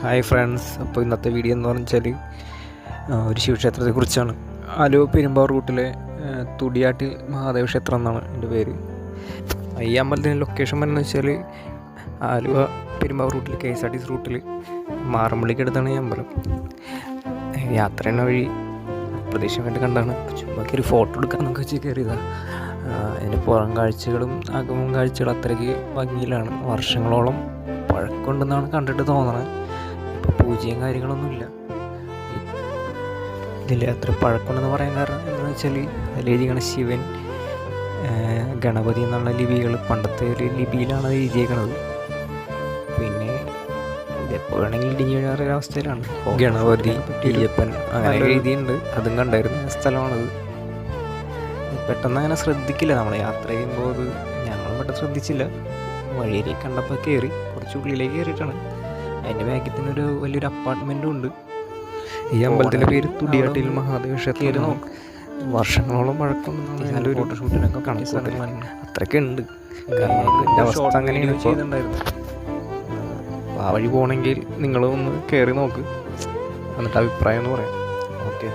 Hi friends. അപ്പോൾ ഇന്നത്തെ video എന്ന് പറഞ്ഞാൽ ഒരു ശിവക്ഷേത്രത്തെക്കുറിച്ചാണ്. ആലുവ പെരുമ്പാവൂർ റൂട്ടിലെ തുടിയാട്ടിൽ മഹാദേവ ക്ഷേത്രം എന്നാണ് എൻ്റെ പേര്. ഈ അമ്പലത്തിൻ്റെ ലൊക്കേഷൻ പറയുന്നത് വെച്ചാൽ ആലുവ പെരുമ്പാവൂർ റൂട്ടിൽ KSRTC റൂട്ടിൽ മാറമ്പള്ളിക്കടുത്താണ് ഈ അമ്പലം. യാത്ര ചെയ്യുന്ന വഴി പ്രദേശമായിട്ട് കണ്ടാണ് ചുമ്മാ ഒരു ഫോട്ടോ എടുക്കാമെന്നൊക്കെ വെച്ച് കയറിയതാണ്. അതിൻ്റെ പുറം കാഴ്ചകളും അകവും കാഴ്ചകളും അത്രയ്ക്ക് ഭംഗിയിലാണ്. വർഷങ്ങളോളം പഴക്കമുണ്ടെന്നാണ് കണ്ടിട്ട് തോന്നണത്. ഇപ്പോൾ പൂജയും കാര്യങ്ങളൊന്നുമില്ല. ഇതിൽ അത്ര പഴക്കമുണ്ടെന്ന് പറയാൻ കാരണം എന്താണെന്ന് വെച്ചാൽ അതിലെഴുതിയാണ് ശിവൻ, ഗണപതി എന്നുള്ള ലിപികൾ പണ്ടത്തെ ഒരു ലിപിയിലാണ് അത് എഴുതിയേക്കണത്. പിന്നെ ഇതെപ്പോൾ വേണമെങ്കിൽ ഇടിഞ്ഞു വീഴാറൊരു അവസ്ഥയിലാണ്. ഗണപതി, അയ്യപ്പൻ അങ്ങനെ എഴുതിയിട്ടുണ്ട്. അതും കണ്ടായിരുന്ന സ്ഥലമാണത്. പെട്ടെന്ന് അങ്ങനെ ശ്രദ്ധിക്കില്ല നമ്മൾ യാത്ര ചെയ്യുമ്പോൾ. അത് ഞങ്ങളും പെട്ടെന്ന് ശ്രദ്ധിച്ചില്ല. വഴിയിലേക്ക് കണ്ടപ്പോൾ കയറി, കുറച്ച് ഉള്ളിലേക്ക് കയറിയിട്ടാണ്. അതിൻ്റെ ബാക്കിൽ തന്നെ ഒരു വലിയൊരു അപ്പാർട്ട്മെൻറ്റും ഉണ്ട്. ഈ അമ്പലത്തിൻ്റെ പേര് തുടിയാട്ടിൽ മഹാദേവ ക്ഷേത്രം. വർഷങ്ങളോളം പഴക്കമുണ്ടെന്നാണ് നല്ലൊരു ഫോട്ടോഷൂട്ടിനൊക്കെ കണക്കൂട്ടൽ അത്രയ്ക്ക് ഉണ്ട്. കാരണം എൻ്റെ അവസ്ഥ അങ്ങനെയാണ് ചെയ്തിട്ടുണ്ടായിരുന്നു. ആ വഴി പോകണമെങ്കിൽ നിങ്ങളൊന്ന് കയറി നോക്ക്, എന്നിട്ട് അഭിപ്രായം എന്ന് പറയാം. ഓക്കെ.